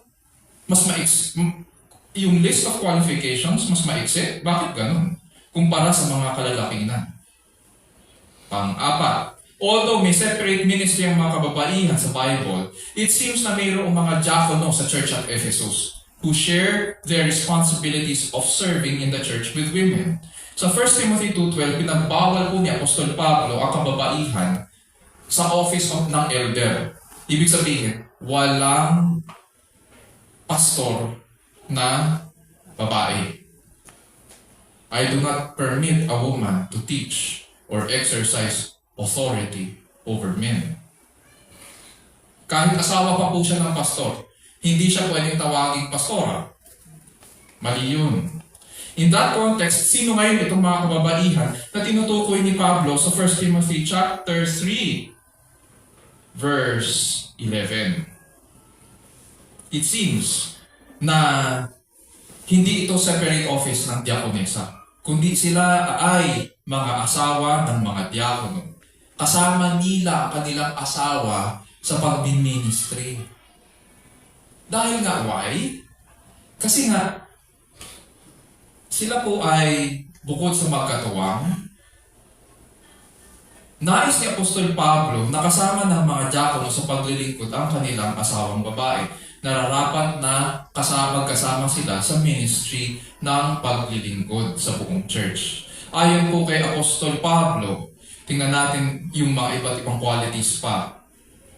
S1: yung list of qualifications mas maiksi. Bakit ganun? Kumpara sa mga kalalakinan. Pang-apat, although may separate ministry ang mga kababaihan sa Bible, it seems na mayroong mga diakono sa church at Ephesus who share their responsibilities of serving in the church with women. Sa 1 Timothy 2:12, pinagbawal po ni Apostol Pablo ang kababaihan sa office ng elder. Ibig sabihin, walang pastor na babae. I do not permit a woman to teach or exercise authority over men. Kahit asawa pa po siya ng pastor, hindi siya pwedeng tawaging pastora. Mali yun. In that context, sino ngayon itong mga kababaihan na tinutukoy ni Pablo sa 1 Timothy chapter 3, verse 11? It seems na hindi ito separate office ng diakonesa, kundi sila ay mga asawa ng mga diakono. Kasama nila ang kanilang asawa sa pag-ministry. Dahil nga why? Kasi nga, sila po ay bukod sa magkatuwang, nais ni Apostol Pablo na kasama ng mga diakono sa paglilingkod ang kanilang asawang babae. Nararapat na kasama sila sa ministry ng paglilingkod sa buong church. Ayon po kay Apostol Pablo, Tingnan natin yung mga iba't ibang qualities pa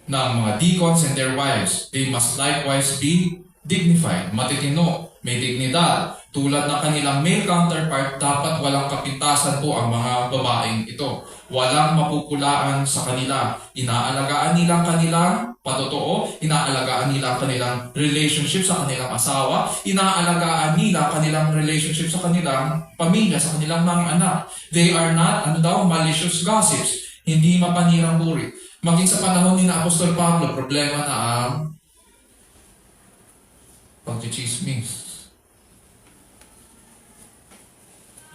S1: ng mga deacons and their wives. They must likewise be dignified, matitino, may dignidad. Tulad ng kanilang male counterpart, dapat walang kapintasan po ang mga babaeng ito. Walang mapupulaan sa kanila. Inaalagaan nila ang kanilang patotoo, inaalagaan nila ang kanilang relationship sa kanilang asawa, inaalagaan nila ang kanilang relationship sa kanilang pamilya, sa kanilang mga anak. They are not, malicious gossips, hindi mapanirang buri. Maging sa panahon ni na Apostol Pablo, problema na ang pagchichismis.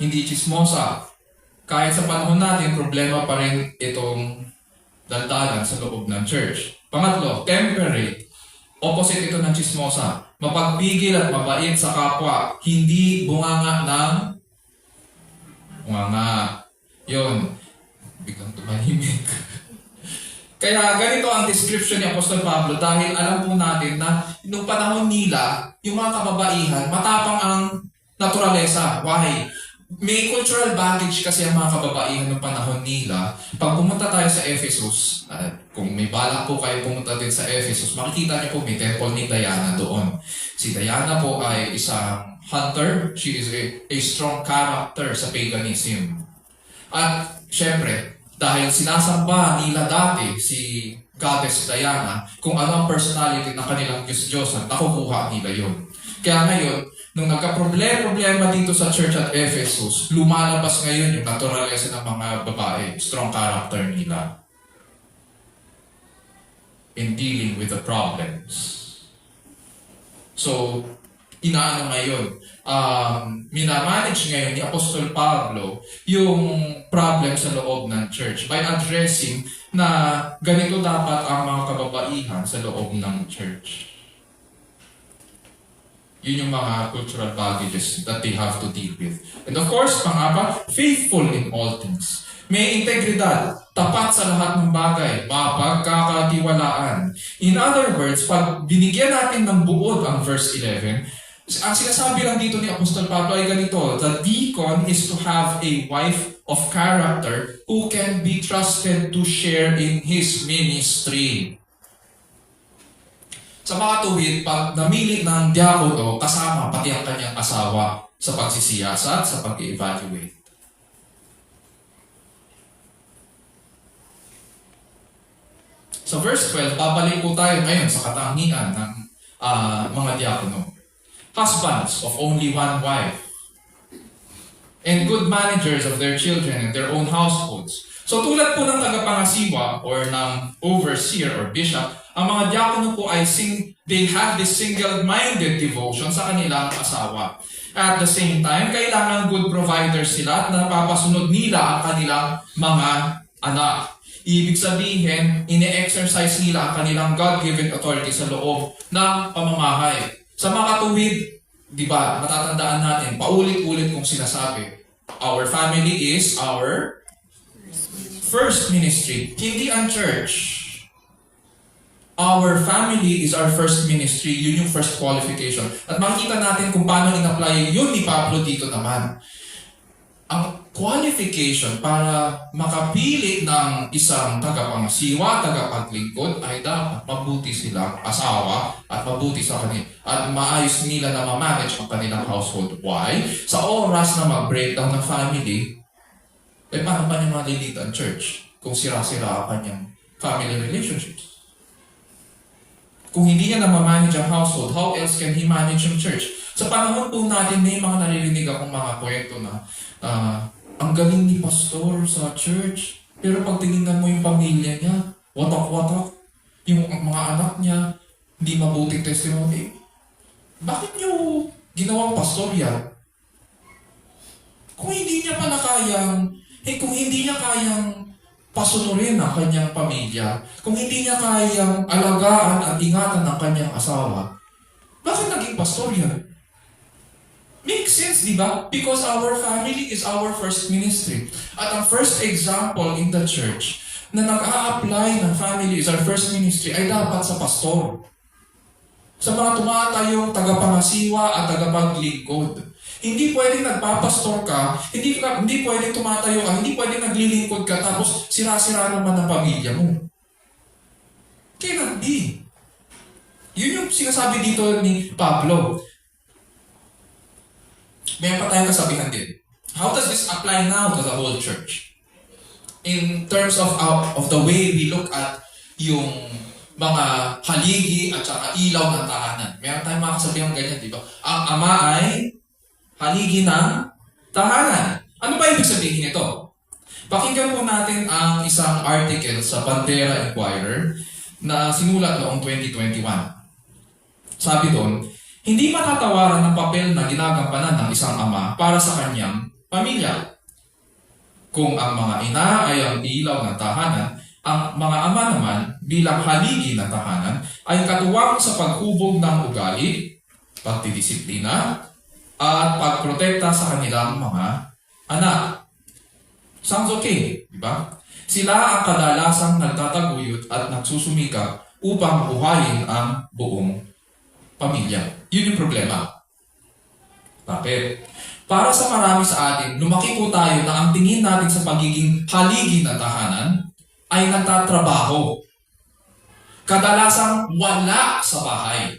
S1: Hindi chismosa. Kahit sa panahon natin, problema pa rin itong daldalan sa loob ng church. Pangatlo, temperate. Opposite ito ng chismosa. Mapagpigil at mabait sa kapwa. Hindi bunganga ng bunganga. Yun. Biglang tumahimik. Kaya ganito ang description ni Apostol Pablo dahil alam po natin na noong panahon nila, yung mga kababaihan, matapang ang naturalesa. Why? May cultural baggage kasi ang mga kababaihan ng panahon nila. Pag pumunta tayo sa Ephesus, kung may balak po kayo pumunta din sa Ephesus, makikita niyo po may temple ni Diana doon. Si Diana po ay isang hunter. She is a strong character sa paganism. At syempre, dahil sinasamba nila dati si Goddess Diana, kung ano ang personality ng kanilang Diyos-Diyosan, nakukuha nila yun. Kaya ngayon, nung nagka-problema dito sa church at Ephesus, lumalabas ngayon yung naturalesa ng mga babae, strong character nila in dealing with the problems. So, inaano ngayon, minamanage ngayon ni Apostol Pablo yung problem sa loob ng church by addressing na ganito dapat ang mga kababaihan sa loob ng church. Yun yung mga cultural baggages that they have to deal with. And of course, pangapa, faithful in all things. May integridad, tapat sa lahat ng bagay, mapagkakatiwalaan. In other words, pag binigyan natin ng buod ang verse 11, ang sinasabi lang dito ni Apostol Pablo ay ganito, the deacon is to have a wife of character who can be trusted to share in his ministry. Sa mga tuwid, pag namili ng diakono, kasama pati ang kanyang asawa sa pagsisiyasat, sa pag-evaluate. Sa verse 12, babalik po tayo ngayon sa katangian ng mga diakono. Husbands of only one wife, and good managers of their children and their own households. So tulad po ng tagapangasiwa or ng overseer or bishop, ang mga diakono po ay they have this single-minded devotion sa kanilang asawa. At the same time, kailangan good providers sila at napapasunod nila ang kanilang mga anak. Ibig sabihin, ine-exercise nila ang kanilang God-given authority sa loob ng pamamahay. Sa mga katuwid, di ba, matatandaan natin, paulit-ulit kong sinasabi, our family is our first ministry, hindi ang church. Our family is our first ministry. Yun yung first qualification. At makikita natin kung paano in-apply yun ni Pablo dito naman. Ang qualification para makapili ng isang tagapangasiwa, tagapaglingkod ay dapat mabuti silang asawa at mabuti sa kanila. At maayos nila na ma-manage ang kanilang household. Why? Sa oras na mag-breakdown ng family, paano pa niya malilid ang church kung sira-sira ang kanyang family relationships? Kung hindi niya na ma-manage ang household, how else can he manage yung church? Sa panahon po natin, may mga naririnig akong mga kwento na ang galing ni pastor sa church, pero pag tinignan mo yung pamilya niya, watak-watak, yung mga anak niya, hindi mabuting testimony. Bakit niyo ginawang pastor yan? Kung hindi niya pala kung hindi niya kayang pasunurin ang kanyang pamilya, kung hindi niya kayang alagaan at ingatan ang kanyang asawa, bakit naging pastor yan? Makes sense, di ba? Because our family is our first ministry. At ang first example in the church na nag-a-apply ng family is our first ministry ay dapat sa pastor. Sa mga tumatayong tagapangasiwa at tagapaglingkod. Hindi pwedeng nagpapastor ka, hindi pwedeng tumatayo ka, hindi pwedeng naglilingkod ka, tapos sira-sira naman ang pamilya mo. Cannot be. Yun yung sinasabi dito ni Pablo. Meron pa tayong kasabihan din. How does this apply now to the whole church? In terms of the way we look at yung mga haligi at saka ilaw ng tahanan. Meron tayong mga kasabihan ganyan, di ba? Ang ama ay haligi ng tahanan. Ano ba ibig sabihin nito? Pakinggan po natin ang isang article sa Bandera Inquirer na sinulat noong 2021. Sabi doon, hindi matatawaran ng papel na ginagampanan ng isang ama para sa kanyang pamilya. Kung ang mga ina ay ang ilaw ng tahanan, ang mga ama naman bilang haligi ng tahanan ay katuwang sa paghubog ng ugali, pagdidisiplina, at pagprotekta sa kanilang mga anak. Sounds okay, di ba? Sila ang kadalasang nagtataguyod at nagsusumikap upang buhayin ang buong pamilya. Yun yung problema. Bakit? Para sa marami sa atin, lumaki po tayo na ang tingin natin sa pagiging haligi ng tahanan ay nagtatrabaho. Kadalasang wala sa bahay.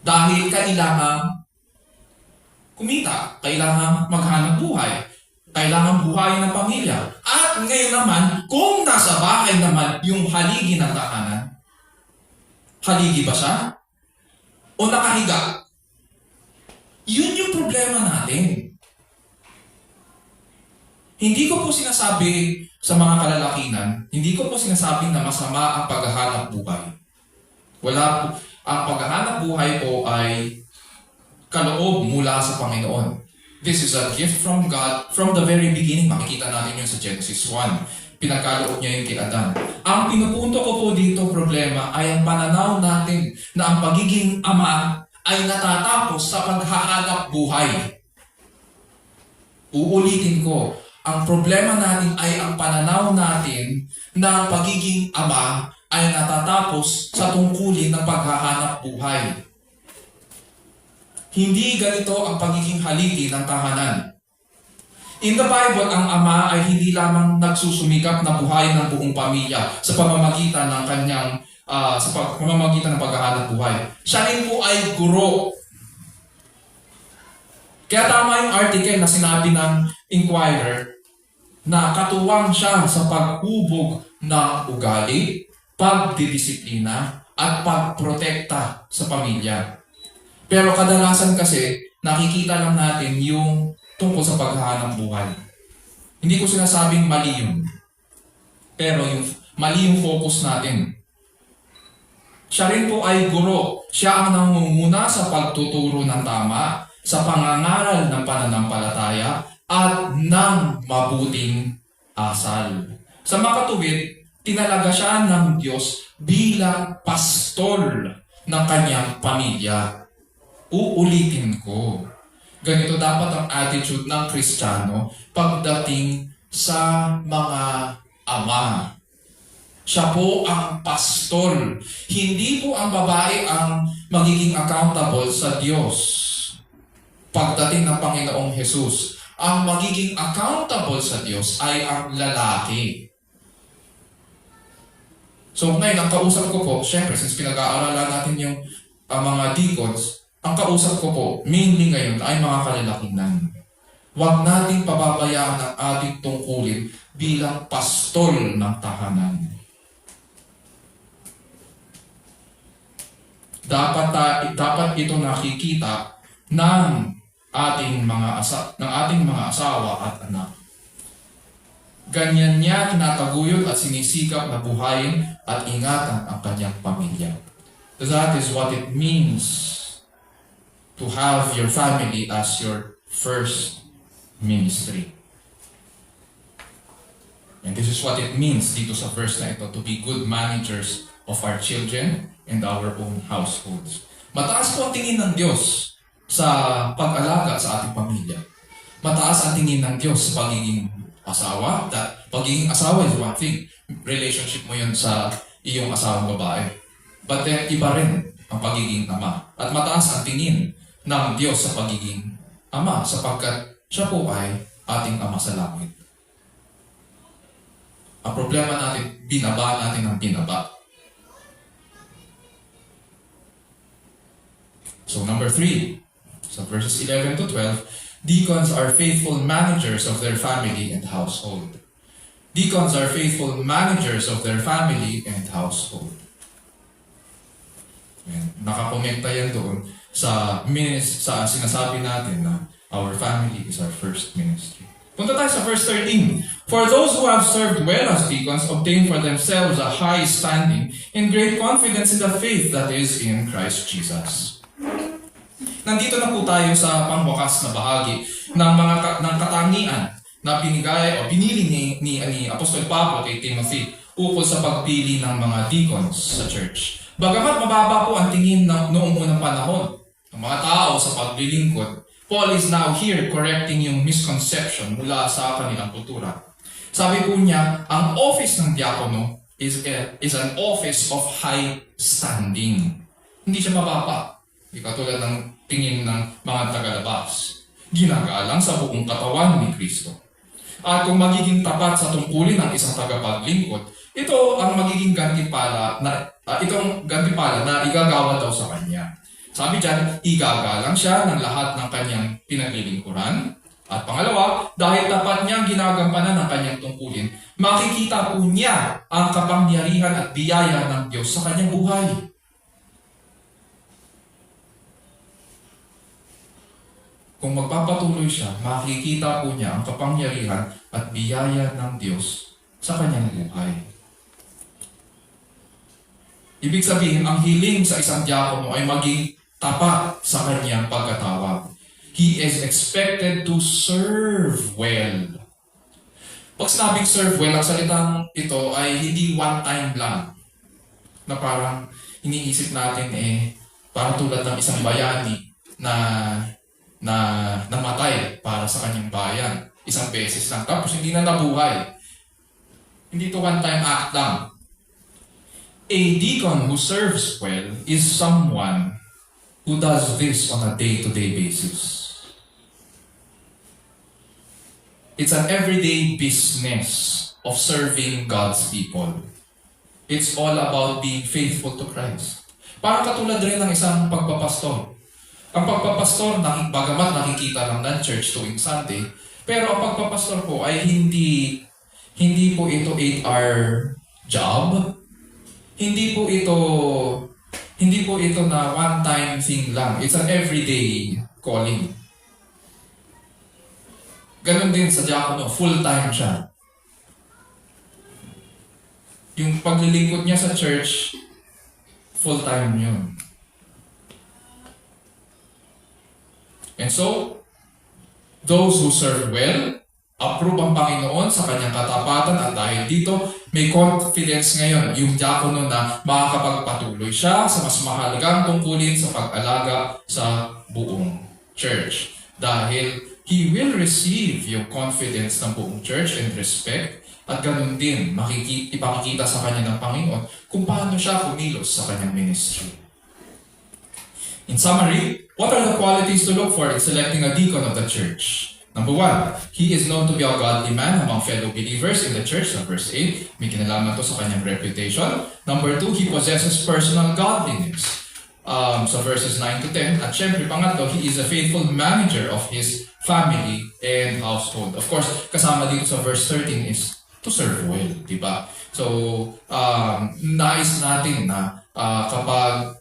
S1: Dahil kailangan kumita, kailangan maghanap buhay, kailangan buhayin ng pamilya. At ngayon naman, kung nasa bahay naman yung haligi ng tahanan, haligi ba siya? O nakahiga? Yun yung problema natin. Hindi ko po sinasabi sa mga kalalakinan, hindi ko po sinasabi na masama ang paghahanap buhay. Wala po. Ang paghahanap buhay po ay kaloob mula sa Panginoon. This is a gift from God from the very beginning. Makikita natin yun sa Genesis 1. Pinagkaloob niya yun kay Adan. Ang pinupunto ko po dito problema ay ang pananaw natin na ang pagiging ama ay natatapos sa paghahanap buhay. Uulitin ko, ang problema natin ay ang pananaw natin na ang pagiging ama ay natatapos sa tungkulin ng paghahanap buhay. Hindi ganito ang pagiging haligi ng tahanan. In the Bible, ang ama ay hindi lamang nagsusumikap na buhayin ng buong pamilya sa pamamagitan ng kanyang pamamagitan ng paghahanap buhay. Siya rin po ay guro. Kaya tama yung article na sinabi ng Inquirer na katuwang siya sa paghubog ng ugali, pagdidisiplina, at pagprotekta sa pamilya. Pero kadalasan kasi, nakikita lang natin yung tungkol sa paghahanap buhay. Hindi ko sinasabing mali yun. Pero mali yung focus natin. Siya rin po ay guro. Siya ang nangunguna sa pagtuturo ng tama, sa pangangaral ng pananampalataya, at ng mabuting asal. Sa makatuwid, tinalaga siya ng Diyos bilang pastol ng kanyang pamilya. Uulitin ko. Ganito dapat ang attitude ng Kristiyano pagdating sa mga ama. Siya po ang pastol. Hindi po ang babae ang magiging accountable sa Diyos. Pagdating ng Panginoong Jesus, ang magiging accountable sa Diyos ay ang lalaki. So ngayon, ang kausap ko po, syempre, since pinag-aaralan natin yung mga deacons, ang kausap ko po, mainly ngayon, ay mga kalalakinan. Huwag nating pababayaan ang ating tungkulin bilang pastol ng tahanan. Dapat ito nakikita ng ating mga asawa at anak. Ganyan niya tinataguyod at sinisikap na buhayin at ingatan ang kanyang pamilya. That is what it means to have your family as your first ministry. And this is what it means dito sa verse na ito, to be good managers of our children and our own households. Mataas po ang tingin ng Diyos sa pag-alaga sa ating pamilya. Mataas ang tingin ng Diyos sa pagiging asawa. Pagiging asawa is one thing. Relationship mo yun sa iyong asawang babae. But then, iba rin ang pagiging ama. At mataas ang tingin ng Diyos sa pagiging Ama sapagkat siya po ay ating Ama sa langit. Ang problema natin, binaba natin ng binaba. So number 3, so verses 11 to 12, deacons are faithful managers of their family and household. Deacons are faithful managers of their family and household. Nakakomenta yan doon sa sinasabi natin na our family is our first ministry. Punta tayo sa verse 13. For those who have served well as deacons obtain for themselves a high standing and great confidence in the faith that is in Christ Jesus. Nandito na po tayo sa pangwakas na bahagi ng katangian na binigay o binili ni Apostol Pablo kay Timothy ukol sa pagpili ng mga deacons sa church. Bagamat mababa po ang tingin noong unang panahon ng mga tao sa paglilingkod, Paul is now here correcting yung misconception mula sa kanilang kultura. Sabi po niya, ang office ng diakono is an office of high standing. Hindi siya mababa. Hindi katulad ng tingin ng mga tagalabas. Ginagalang sa buong katawan ni Kristo. At kung magiging tapat sa tungkulin ng isang tagapaglingkod, ito ang magiging gantimpala na igagawa daw sa kanya. Sabi dyan, igagalang siya ng lahat ng kanyang pinaglilingkuran. At pangalawa, dahil tapat niyang ginagampanan ng kanyang tungkulin, makikita po niya ang kapangyarihan at biyaya ng Diyos sa kanyang buhay. Kung magpapatuloy siya, makikita po niya ang kapangyarihan at biyaya ng Diyos sa kanyang buhay. Ibig sabihin, ang hiling sa isang diakono ay maging tapat sa kanyang pagkatawag. He is expected to serve well. Pag sinabing serve well, ang salitang ito ay hindi one time lang. Na parang iniisip natin parang tulad ng isang bayani na namatay para sa kanyang bayan. Isang beses lang. Tapos hindi na nabuhay. Hindi ito one time act lang. A deacon who serves well is someone who does this on a day-to-day basis. It's an everyday business of serving God's people. It's all about being faithful to Christ. Parang katulad rin ng isang pagpapastor. Ang pagpapastor, bagamat nakikita lang ng church tuwing Sunday, pero ang pagpapastor po ay hindi po ito 8-hour job. Hindi po ito na one-time thing lang. It's an everyday calling. Ganon din sa diakono, full-time siya. Yung paglilingkod niya sa church, full-time yun. And so, those who serve well, approve ang Panginoon sa kanyang katapatan at dahil dito, may confidence ngayon yung diakono na makakapagpatuloy siya sa mas mahalagang tungkulin sa pag-alaga sa buong church. Dahil he will receive yung confidence ng buong church and respect at ganun din ipakikita sa kanya ng Panginoon kung paano siya kumilos sa kanyang ministry. In summary, what are the qualities to look for in selecting a deacon of the church? Number 1, he is known to be a godly man among fellow believers in the church. Sa verse 8, may kinalaman to sa kanyang reputation. Number 2, he possesses personal godliness. Sa verses 9 to 10. At syempre, pangatlo, he is a faithful manager of his family and household. Of course, kasama dito sa verse 13 is to serve well, di ba? So, nais natin na kapag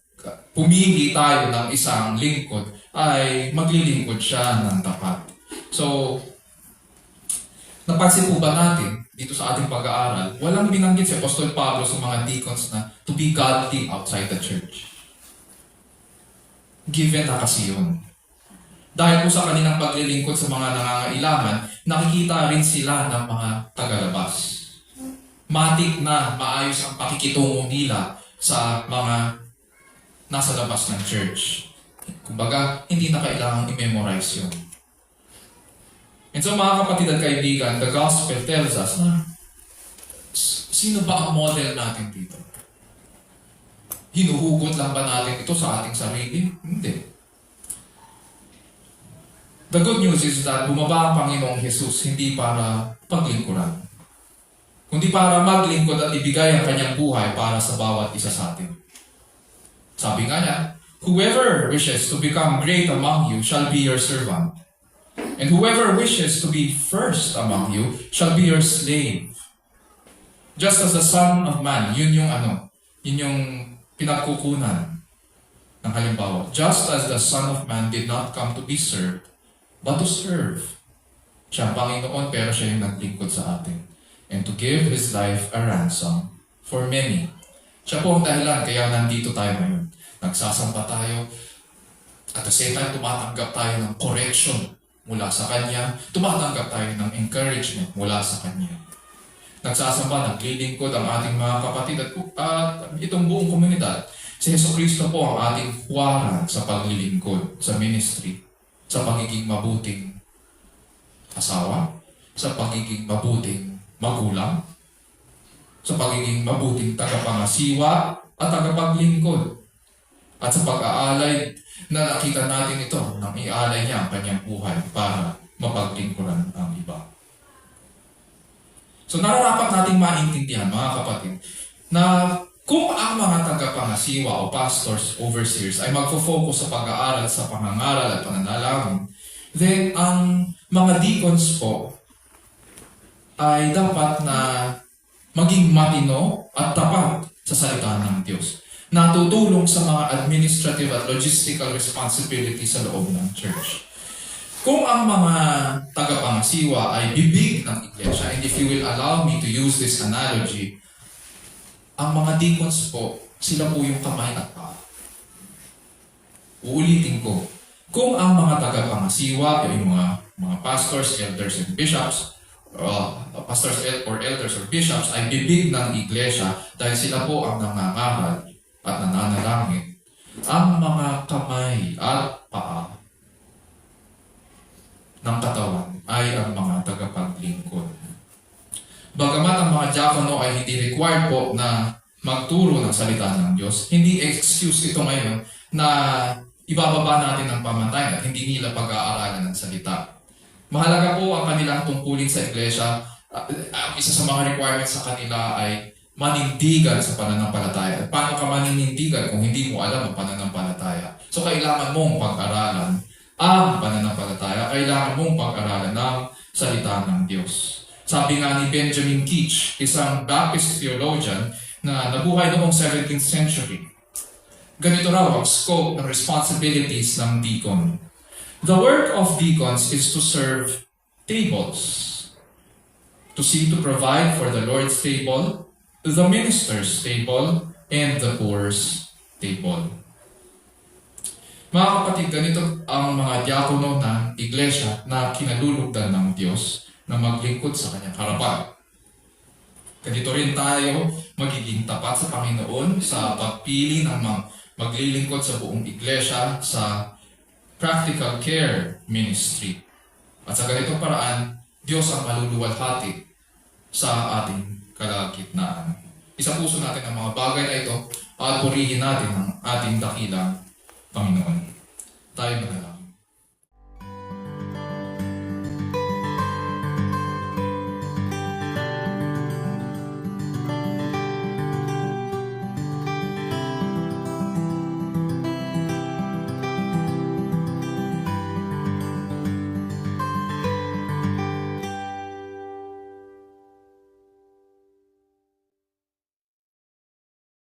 S1: pumili tayo ng isang lingkod, ay maglilingkod siya ng tapat. So, napansin po ba natin dito sa ating pag-aaral, walang binanggit si Apostol Pablo sa mga deacons na to be godly outside the church. Given na kasi yun. Dahil po sa kanilang paglilingkod sa mga nangangailangan, nakikita rin sila ng mga tagalabas. Matik na maayos ang pakikitungo nila sa mga nasa labas ng church. Kumbaga, hindi na kailangang i-memorize yun. And so mga kapatid at kaibigan, the gospel tells us na sino ba ang model natin dito? Hinuhugot lang ba natin ito sa ating sarili? Hindi. The good news is that bumaba ang Panginoong Jesus hindi para paglingkuran, kundi para maglingkod at ibigay ang kanyang buhay para sa bawat isa sa atin. Sabi nga niya, whoever wishes to become great among you shall be your servant. And whoever wishes to be first among you shall be your slave. Just as the Son of Man, yun yung pinagkukunan ng halimbawa. Just as the Son of Man did not come to be served, but to serve. Siya ang Panginoon, pero siya yung naglingkod sa atin. And to give His life a ransom for many. Siya po ang dahilan kaya nandito tayo ngayon. Nagsasamba tayo, at the same time tumatanggap tayo ng correction mula sa Kanya, tumatanggap tayo ng encouragement mula sa Kanya. Nagsasamba, naglilingkod ang ating mga kapatid at itong buong komunidad. Si Jesucristo po ang ating huwaran sa paglilingkod, sa ministry, sa pagiging mabuting asawa, sa pagiging mabuting magulang, sa pagiging mabuting tagapangasiwa at tagapaglingkod, at sa pag-aalay na nakita natin ito nang ialay niya ang kanyang buhay para mapaglingkuran ang iba. So nararapat nating maintindihan, mga kapatid, na kung ang mga tagapangasiwa o pastors, overseers ay magfo-focus sa pag-aaral, sa pangangaral at pananalangin, then ang mga deacons po ay dapat na maging matino at tapat sa salita ng Diyos. Natutulong sa mga administrative at logistical responsibilities sa loob ng church. Kung ang mga tagapangasiwa ay bibig ng iglesia, and if you will allow me to use this analogy, ang mga deacons po, sila po yung kamay at paa. Uulitin ko, kung ang mga tagapangasiwa, yung mga pastors, elders, and bishops, elders or bishops ay bibig ng iglesia dahil sila po ang nangangaral at nananalangin, ang mga kamay at paa ng katawan ay ang mga tagapaglingkod. Bagamat ang mga diakono ay hindi required po na magturo ng salita ng Diyos, hindi excuse ito ngayon na ibababa natin ang pamantayan at hindi nila pag-aaralan ng salita. Mahalaga po ang kanilang tungkulin sa iglesia. Isa sa mga requirements sa kanila ay manindigan sa pananampalataya. At paano ka maninindigan kung hindi mo alam ang pananampalataya? So kailangan mong pag-aralan ang pananampalataya, kailangan mong pag-aralan ng salita ng Diyos. Sabi nga ni Benjamin Keach, isang Baptist theologian na nabuhay noong 17th century, ganito raw ang scope ng responsibilities ng deacon. The work of deacons is to serve tables, to see to provide for the Lord's table, the minister's table, and the poor's table. Mga kapatid, ganito ang mga diakono ng iglesia na kinalulugdan ng Diyos na maglingkod sa kanyang harapan. Ganito rin tayo magiging tapat sa Panginoon sa pagpili ng maglilingkod sa buong iglesia sa practical care ministry. At sa ganitong paraan, Diyos ang maluluwalhati sa ating kalagitnaan. Isa puso natin ang mga bagay na ito at purihin natin ang ating dakilang Panginoon. Tayo manalangin.